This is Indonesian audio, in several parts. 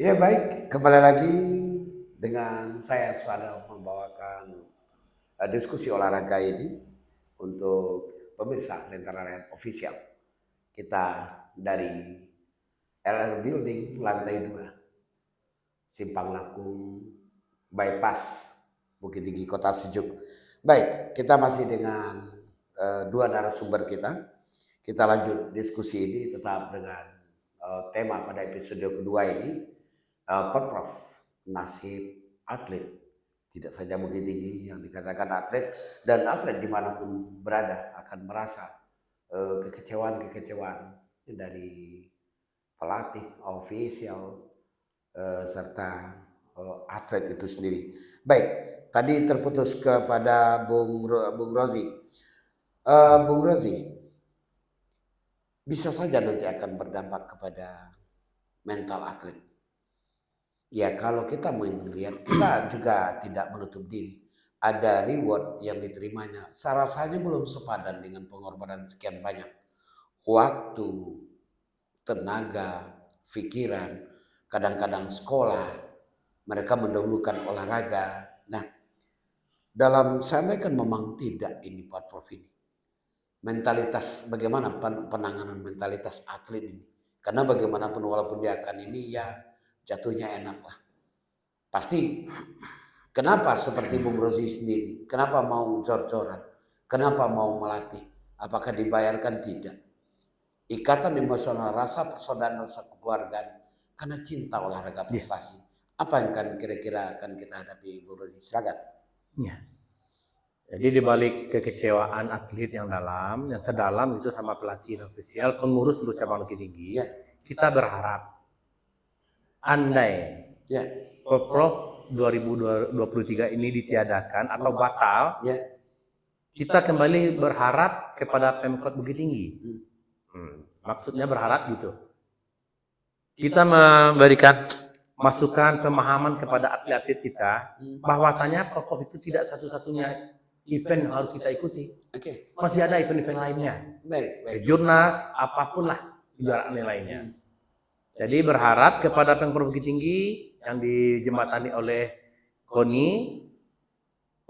Ya baik, kembali lagi dengan saya selalu membawakan diskusi olahraga ini untuk pemirsa Lentera Rakyat Official. Kita dari LR Building lantai 2, Simpang Lakung, Bypass, Bukit Tinggi, Kota Sejuk. Baik, kita masih dengan dua narasumber kita. Kita lanjut diskusi ini tetap dengan tema pada episode kedua ini, Pemprov, nasib atlet. Tidak saja Bukit Tinggi yang dikatakan atlet, dan atlet dimanapun berada akan merasa kekecewaan dari pelatih, ofisial, serta atlet itu sendiri. Baik, tadi terputus kepada Bung Rozi. Bung Rozi, bisa saja nanti akan berdampak kepada mental atlet. Ya kalau kita melihat, kita juga tidak menutup diri. Ada reward yang diterimanya, rasanya belum sepadan dengan pengorbanan sekian banyak. Waktu, tenaga, pikiran, kadang-kadang sekolah, mereka mendahulukan olahraga. Nah, dalam sana kan memang tidak ini Pak Prof ini. Mentalitas, bagaimana penanganan mentalitas atlet ini. Karena bagaimanapun walaupun dia akan ini ya jatuhnya enak lah. Pasti kenapa seperti Bung Rozi sendiri, kenapa mau jor-joran, kenapa mau melatih, apakah dibayarkan? Tidak. Ikatan emosional, rasa persaudaraan, rasa kekeluargaan, karena cinta olahraga prestasi. Apa yang kan kira-kira akan kita hadapi Bung Rozi? Silakan. Ya. Jadi dibalik kekecewaan atlet yang terdalam itu sama pelatih ofisial, pengurus untuk cabang Bukit Tinggi, kita berharap andai Pemprov 2023 ini ditiadakan atau batal, kita kembali berharap kepada Pemkot Bukit Tinggi. Maksudnya berharap gitu. Kita memberikan masukan pemahaman kepada atlet-atlet kita bahwasanya Pemprov itu tidak satu-satunya event yang harus kita ikuti. Masih ada event-event lainnya. Jurnas, apapun lah kejuaraan lainnya. Jadi berharap kepada Pemprov Bukit Tinggi yang dijembatani oleh KONI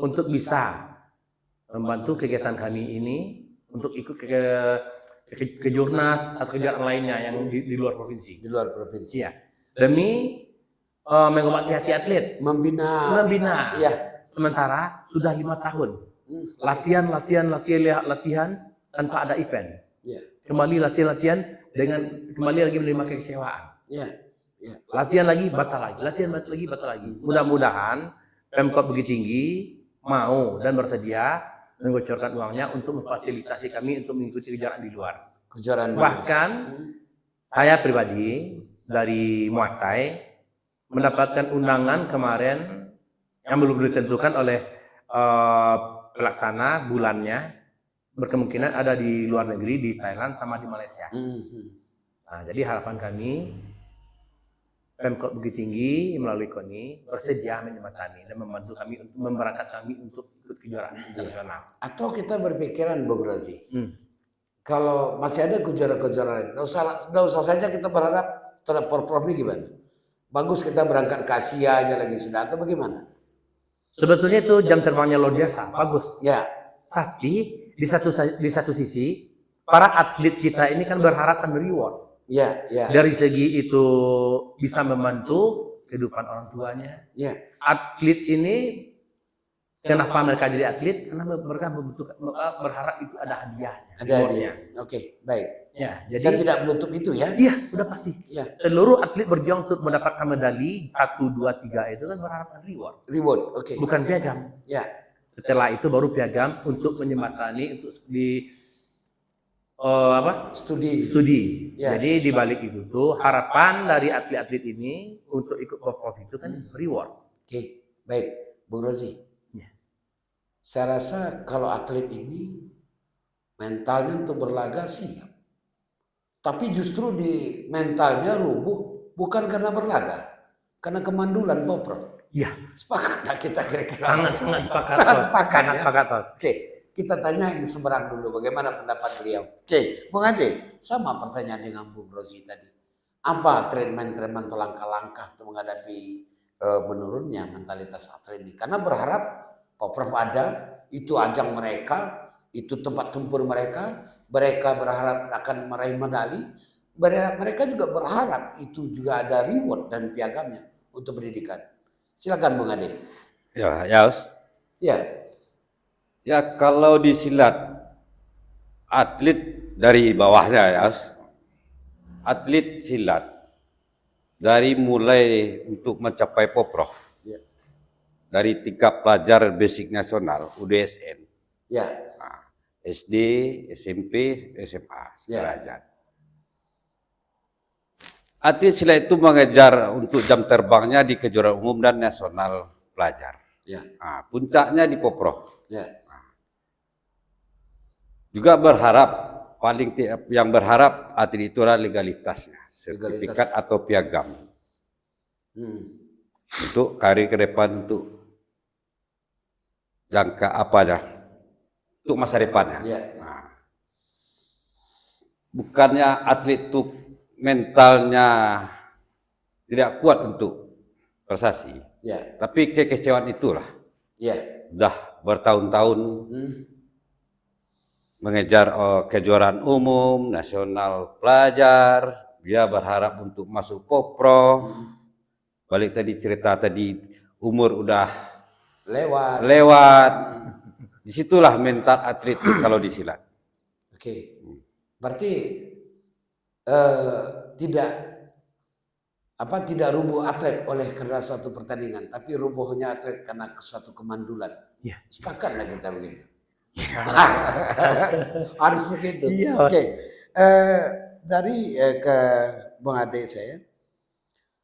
untuk bisa membantu kegiatan kami ini untuk ikut ke jurnas atau kejuaraan lainnya yang di luar provinsi. Di luar provinsi ya. Demi mengobati hati atlet, membina. Ya. Sementara sudah 5 tahun latihan tanpa ada event. Kembali latihan dengan kembali lagi menerima kekecewaan. Latihan lagi batal lagi. Mudah-mudahan Pemkot Bukit Tinggi mau dan bersedia mengocorkan uangnya untuk memfasilitasi kami untuk mengikuti kejuaraan di luar. Bahkan saya pribadi dari Muay Thai mendapatkan undangan kemarin yang belum ditentukan oleh pelaksana bulannya, berkemungkinan ada di luar negeri, di Thailand sama di Malaysia. Nah, jadi harapan kami Pemkot Bukit Tinggi melalui KONI bersedia menjembatani dan membantu kami untuk memberangkat kami untuk ikut kejuaraan internasional. Atau kita berpikiran Bung Rozi, kalau masih ada kejuaraan, nggak usah saja kita berharap terhadap Pemprov ini gimana? Bagus kita berangkat ke Asia aja lagi sudah, atau bagaimana? Sebetulnya itu jam terbangnya luar biasa, bagus. Ya. Tapi di satu sisi para atlet kita ini kan berharap kan reward. Ya. Dari segi itu bisa membantu kehidupan orang tuanya. Atlet ini kenapa mereka jadi atlet? Karena mereka berharap itu ada hadiahnya. Ada hadiah. Oke, baik. Ya, jadi kita tidak menutup itu ya. Iya, udah pasti. Ya. Seluruh atlet berjuang untuk mendapatkan medali 1, 2, 3 itu kan berharapkan reward. Oke. Bukan piagam. Ya. Setelah itu baru piagam untuk menjembatani untuk di studi. Ya. Jadi di balik itu tuh harapan dari atlet-atlet ini untuk ikut Pemprov itu kan reward. Oke, baik, Bung Rozi. Ya. Saya rasa kalau atlet ini mentalnya untuk berlaga siap. Tapi justru di mentalnya rubuh bukan karena berlaga, karena kemandulan Pemprov. Iya. Sepakat nggak kita kira-kira? Sangat sepakat. Oke, kita tanya yang seberang dulu, bagaimana pendapat beliau? Oke, Bung Ade, sama pertanyaan dengan Bung Rozi tadi. Apa treatment atau langkah-langkah untuk menghadapi menurunnya mentalitas atlet ini? Karena berharap Poprov ada, itu ajang mereka, itu tempat tempur mereka berharap akan meraih medali, mereka juga berharap itu juga ada reward dan piagamnya untuk pendidikan. Silakan Bung Ade. Ya, Yas. Ya. Ya, kalau di silat atlet dari bawahnya, Yas. Atlet silat dari mulai untuk mencapai Poprov. Ya. Dari tingkat pelajar basic nasional UDSN. Ya. Nah, SD, SMP, SMA sederajat. Atlet silat itu mengejar untuk jam terbangnya di kejuaraan umum dan nasional pelajar. Ya. Nah, puncaknya di Poprov. Ya. Juga yang berharap atlet itu adalah legalitasnya, sertifikat atau piagam untuk karir ke depan, untuk jangka untuk masa depannya. Nah, bukannya atlet itu mentalnya tidak kuat untuk prestasi, tapi kekecewaan itulah. Udah bertahun-tahun mengejar kejuaraan umum, nasional pelajar, dia berharap untuk masuk Poprov. Balik tadi cerita tadi, umur udah lewat. Disitulah mental atlet kalau disilat. Oke. Berarti tidak rubuh atlet oleh karena suatu pertandingan, tapi rubuhnya atlet karena suatu kemandulan. Sepakatlah kita begitu. Harus begitu. Oke. Dari ke Bung Ade saya,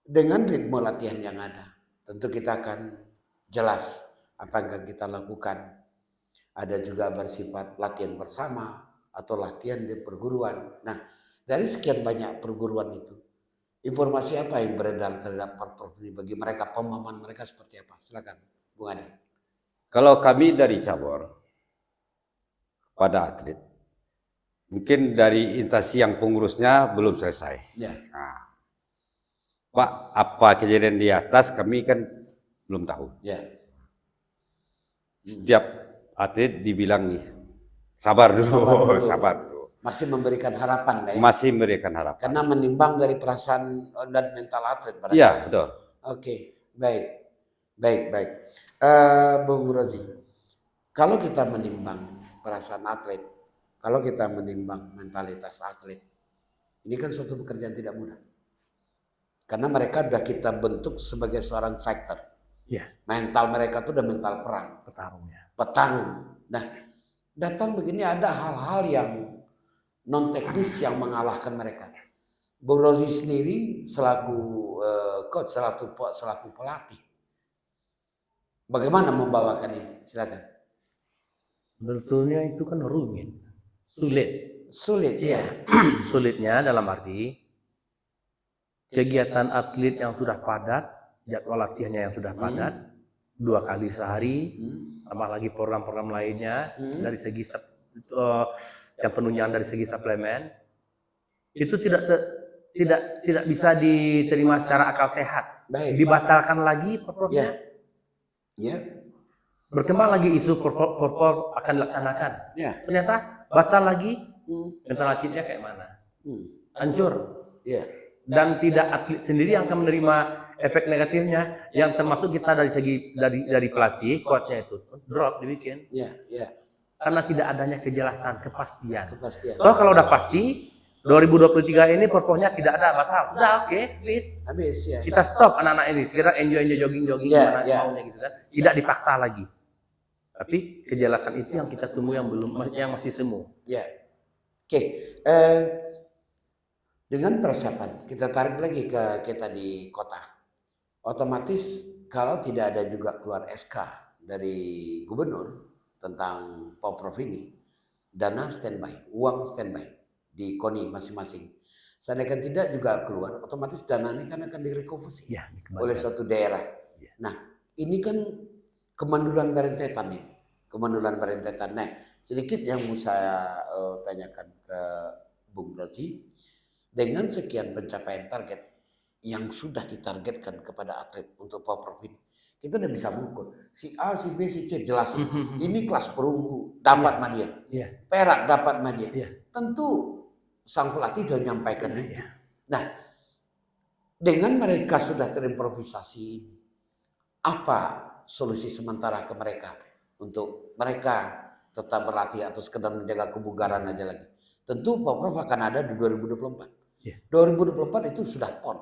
dengan ritme latihan yang ada, tentu kita akan jelas apa yang kita lakukan. Ada juga bersifat latihan bersama atau latihan di perguruan. Nah, dari sekian banyak perguruan itu, informasi apa yang beredar terhadap Poprov ini bagi mereka, pemahaman mereka seperti apa? Silakan, Bung Ade. Kalau kami dari cabur pada atlet, mungkin dari instansi yang pengurusnya belum selesai. Nah, Pak, apa kejadian di atas kami kan belum tahu. Setiap atlet dibilang sabar dulu. Masih memberikan harapan lah ya? Masih memberikan harapan. Karena menimbang dari perasaan dan mental atlet. Iya, betul. Oke, baik. Bung Rozi, kalau kita menimbang perasaan atlet, kalau kita menimbang mentalitas atlet, ini kan suatu pekerjaan tidak mudah. Karena mereka sudah kita bentuk sebagai seorang fighter. Mental mereka itu udah mental perang. Petarung. Nah, datang begini ada hal-hal yang non teknis yang mengalahkan mereka. Bung Rozi sendiri selaku coach, selaku pelatih, bagaimana membawakan ini? Silakan. Sebetulnya itu kan rumit, sulit ya. Sulitnya dalam arti kegiatan atlet yang sudah padat, jadwal latihannya yang sudah padat, 2 kali sehari, tambah lagi program-program lainnya dari segi yang penunjang dari segi suplemen, itu tidak bisa diterima secara akal sehat. Dibatalkan lagi Poprovnya. Berkembang lagi isu Poprov akan dilaksanakan. Ternyata batal lagi, mental atletnya kayak mana? Hancur. Dan tidak atlet sendiri yang akan menerima efek negatifnya, yang termasuk kita dari segi dari pelatih, coachnya itu drop dibikin. Karena tidak adanya kejelasan, kepastian. Toh kalau udah pasti 2023 ini Poprovnya tidak ada, batal. Udah oke, habis. Kita stop anak-anak ini. Sekarang enjoy jogging mana maunya gitu kan. Tidak dipaksa lagi. Tapi kejelasan itu yang kita tunggu, yang masih semu. Oke. Dengan persiapan, kita tarik lagi ke kita di kota. Otomatis kalau tidak ada juga keluar SK dari gubernur tentang Poprov ini, dana standby, uang standby di KONI masing-masing. Seandainya tidak juga keluar, otomatis dana ini kan akan direkovasi oleh suatu daerah. Nah, ini kan kemandulan berentetan ini. Nah, sedikit yang mau saya tanyakan ke Bung Rozi. dengan sekian pencapaian target yang sudah ditargetkan kepada atlet untuk Poprov ini, kita udah bisa mengukur si A, si B, si C jelas ini kelas perunggu dapat media, perak dapat media. Tentu sang pelatih sudah menyampaikan itu. Nah, dengan mereka sudah terimprovisasi ini, apa solusi sementara ke mereka untuk mereka tetap berlatih atau sekedar menjaga kebugaran aja lagi? Tentu Poprov akan ada di 2024. 2024 itu sudah PON.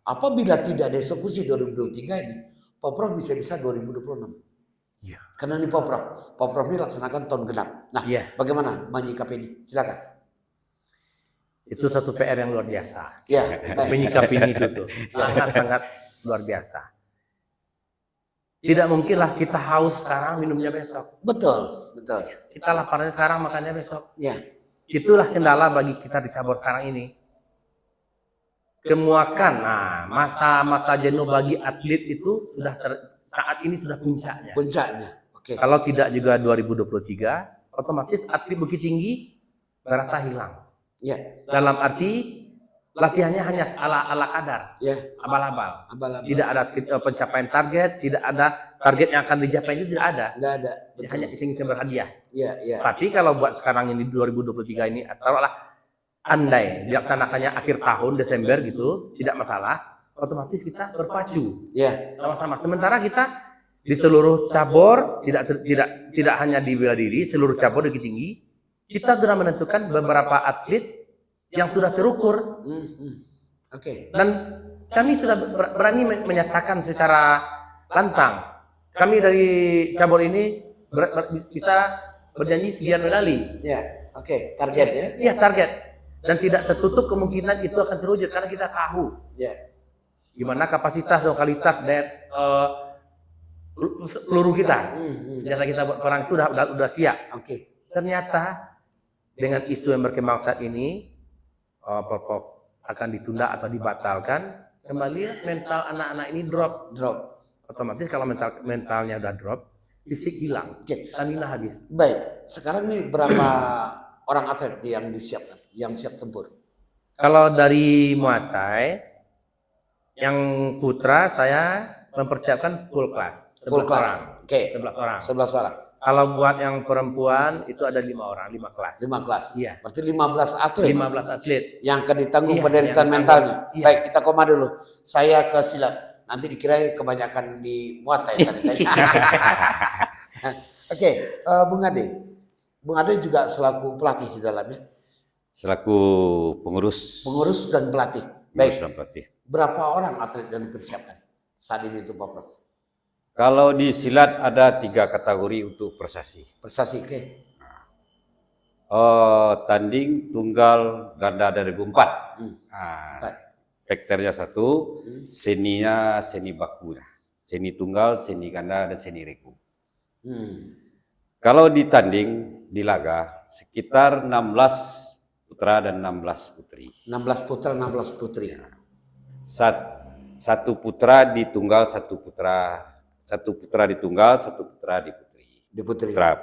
Apabila tidak ada eksekusi 2023 ini, Poprov bisa-bisa 2026. Karena ini Poprov ini laksanakan tahun genap. Nah, bagaimana menyikapi ini? Silakan. Itu satu PR yang luar biasa. Menyikapi itu tuh sangat-sangat luar biasa. Tidak mungkinlah kita haus sekarang minumnya besok. Betul. Kita laparnya sekarang makannya besok. Itulah kendala bagi kita di cabur sekarang ini. Kemuakan. Nah, masa jenuh bagi atlet itu sudah saat ini sudah puncaknya. Kalau tidak juga 2023, otomatis atlet Bukit Tinggi merata hilang. Dalam arti latihannya hanya ala kadar, abal-abal. Tidak ada pencapaian target, tidak ada target yang akan dicapai itu tidak ada. Hanya iseng-iseng berhadiah. Tapi kalau buat sekarang ini 2023 ini, taruhlah andai dilaksanakannya akhir tahun Desember gitu, tidak masalah. Otomatis kita berpacu, sama-sama. Sementara kita di seluruh cabur, tidak hanya di bela diri, seluruh cabur di Bukit Tinggi, kita sudah menentukan beberapa atlet yang sudah terukur. Dan kami sudah berani menyatakan secara lantang. Kami dari cabur ini bisa berjanji sekian medali. Target ya? Iya, target. Dan tidak tertutup kemungkinan itu akan terwujud karena kita tahu gimana kapasitas lokalitas peluru kita. Senjata kita buat perang itu udah siap. Ternyata dengan isu yang berkembang saat ini, Poprov akan ditunda atau dibatalkan, kembali mental anak-anak ini drop. Otomatis kalau mentalnya udah drop, fisik hilang, stamina habis. Baik, sekarang nih berapa orang atlet yang disiapkan, yang siap tempur? Kalau dari Muay Thai, yang putra saya mempersiapkan full class. 11 orang. 11 orang. Kalau buat yang perempuan itu ada 5 orang, 5 kelas. 5 kelas. Berarti 15 atlet. Yang akan ditanggung penderitaan mentalnya. Baik, kita koma dulu. Saya ke silat. Nanti dikira kebanyakan di Muay Thai tadi. Bung Ade. Bung Ade juga selaku pelatih di dalamnya. Selaku pengurus dan pelatih. Baik. Pelatih. Berapa orang atlet yang dipersiapkan saat ini untuk Poprov? Kalau di silat ada 3 kategori untuk prestasi. Tanding, tunggal, ganda dari 4. Vektornya 1, seninya seni baku. Seni tunggal, seni ganda, dan seni regu. Kalau di tanding, di laga, sekitar 16 putra dan 16 putri. 16 putra, 16 putri. Satu putra di tunggal, satu putra di tunggal, satu putra di putri. Putra.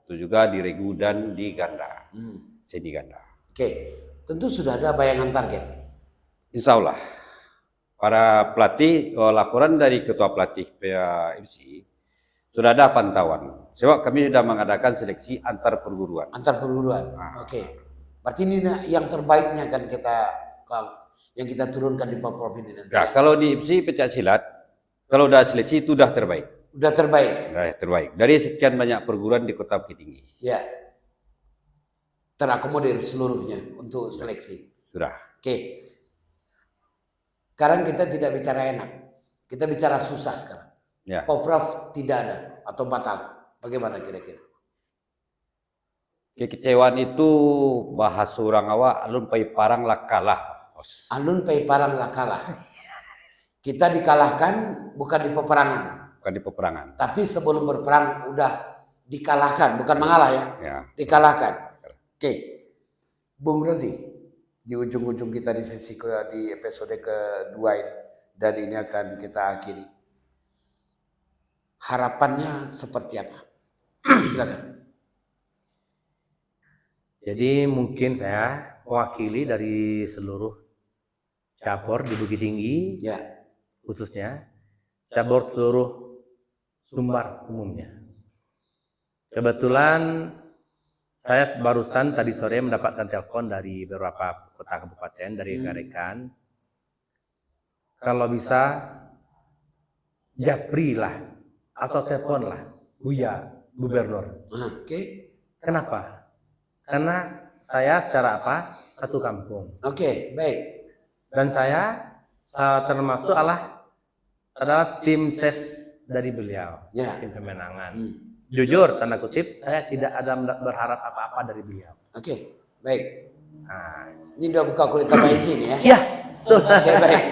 Itu juga di regu dan di ganda. Seni ganda. Tentu sudah ada bayangan target. Insya Allah. Para pelatih, laporan dari ketua pelatih PAFC sudah ada pantauan. Sebab kami sudah mengadakan seleksi antar perguruan. Berarti ini yang terbaiknya kan yang kita turunkan di Poprov ini nanti. Kalau di IFC pencak silat, kalau udah seleksi itu udah terbaik. Dari sekian banyak perguruan di Kota Bukit Tinggi. Terakomodir seluruhnya untuk seleksi. Sudah. Sekarang kita tidak bicara enak. Kita bicara susah sekarang. Poprov tidak ada atau batal. Bagaimana kira-kira? Kekecewaan itu bahas orang awak alun pai parang lah kalah. Alun pai parang lah kalah. Kita dikalahkan bukan di peperangan. Tapi sebelum berperang udah dikalahkan, bukan mengalah ya. Dikalahkan. Bung Rozi, di ujung-ujung kita di episode kedua ini, dan ini akan kita akhiri. Harapannya seperti apa? Silakan. Jadi mungkin saya mewakili dari seluruh cabur di Bukit Tinggi, Ya. khususnya cabur seluruh Sumbar umumnya. Kebetulan saya barusan tadi sore mendapatkan telepon dari beberapa kota kabupaten, dari rekan-rekan. Kalau bisa, japri lah, atau telepon lah, Buya, Gubernur. Oke. Kenapa? Karena saya secara apa? Satu kampung. Oke, baik. Dan saya termasuk adalah tim ses dari beliau, Ya. tim kemenangan. Jujur, tanda kutip, saya tidak ada berharap apa-apa dari beliau. Oke, baik. Nah, Ini udah buka kulit tambah isi nih ya. iya, betul. Oke, baik.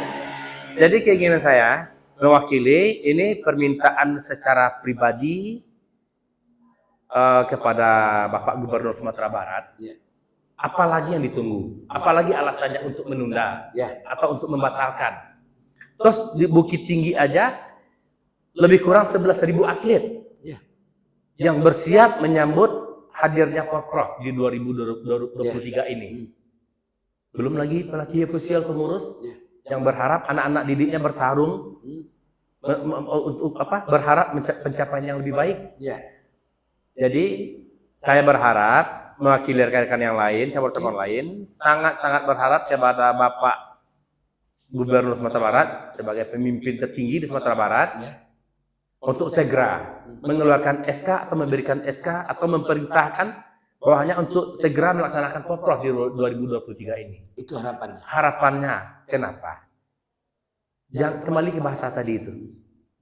Jadi keinginan saya mewakili ini permintaan secara pribadi kepada Bapak Gubernur Sumatera Barat. Ya. Apalagi yang ditunggu? Apalagi alasannya untuk menunda Ya. atau untuk membatalkan? Terus di Bukit Tinggi aja lebih kurang 11.000 atlet Ya. yang bersiap menyambut hadirnya Porprov di 2023 ini. Belum lagi pelatih ofisial pengurus Ya. yang berharap anak-anak didiknya bertarung untuk berharap pencapaian yang lebih baik. Ya. Jadi saya berharap mewakili rekan-rekan yang lain, cabur-cabur lain, sangat-sangat berharap kepada Bapak Gubernur Sumatera Barat sebagai pemimpin tertinggi di Sumatera Barat Ya. untuk segera mengeluarkan SK atau memberikan SK atau memerintahkan bahwasanya untuk segera melaksanakan Porprov di 2023 ini. Itu harapannya. Harapannya, kenapa? Jangan kembali ke bahasa tadi itu.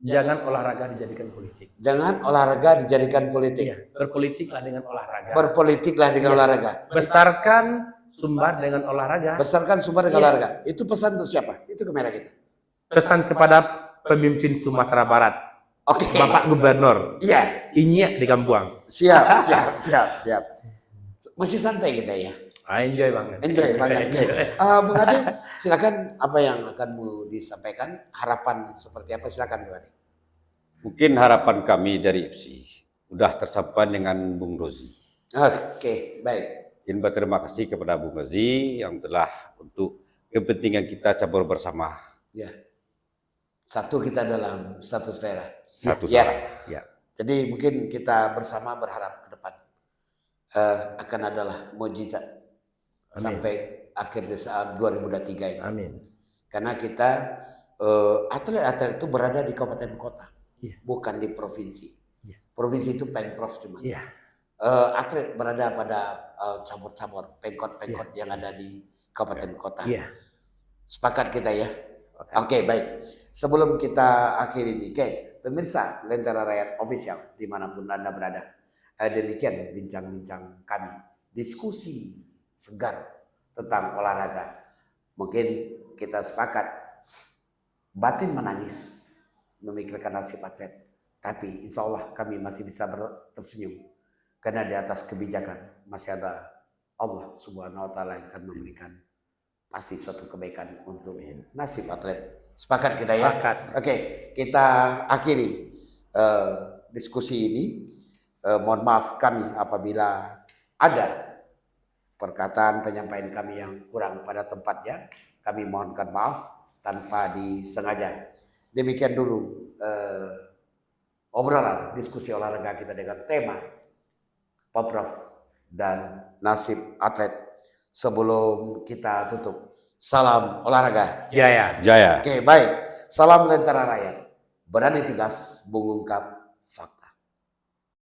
Jangan olahraga dijadikan politik. Jangan olahraga dijadikan politik. Iya, berpolitiklah dengan olahraga. Berpolitiklah dengan olahraga. Besarkan Sumbar dengan olahraga. Besarkan Sumbar dengan Iya. olahraga. Itu pesan untuk siapa? Itu ke merah kita. Pesan kepada pemimpin Sumatera Barat, Oke. Bapak Gubernur, Iya. Inyak di Kambuang. Siap. Masih santai kita ya. Enjoy banget. Enjoy banget. Oke. Bung Ade, silakan apa yang akan mau disampaikan? Harapan seperti apa? Silakan Bung Ade. Mungkin harapan kami dari IPSI sudah tersampaikan dengan Bung Rozi. Oke, baik. Ingin berterima kasih kepada Bung Rozi yang telah untuk kepentingan kita cabur bersama. Ya. Satu kita dalam satu selera. Satu Ya. saja. Jadi mungkin kita bersama berharap ke depan akan adalah mukjizat sampai akhir di saat 2023 ini. Amin. Karena kita atlet-atlet itu berada di kabupaten kota, Iya. bukan di provinsi. Iya. Provinsi itu pemprov cuma. Iya. Atlet berada pada cabur-cabur, pengkot-pengkot yang ada di kabupaten kota. Iya. Sepakat kita ya. Oke, baik. Sebelum kita akhiri ini, pemirsa Lentera Rakyat Official dimanapun Anda berada, demikian bincang-bincang kami, diskusi segar tentang olahraga. Mungkin kita sepakat batin menangis memikirkan nasib atlet, tapi insya Allah kami masih bisa tersenyum karena di atas kebijakan masih ada Allah Subhanahu Wa Taala yang akan memberikan pasti suatu kebaikan untuk nasib atlet. Sepakat kita ya? Sepakat. Oke, kita akhiri diskusi ini. Mohon maaf kami apabila ada perkataan penyampaian kami yang kurang pada tempatnya. Kami mohonkan maaf tanpa disengaja. Demikian dulu obrolan diskusi olahraga kita dengan tema Porprov dan nasib atlet. Sebelum kita tutup, salam olahraga. Jaya. Jaya. Oke, baik. Salam Lentera Rakyat. Berani tegas mengungkap fakta.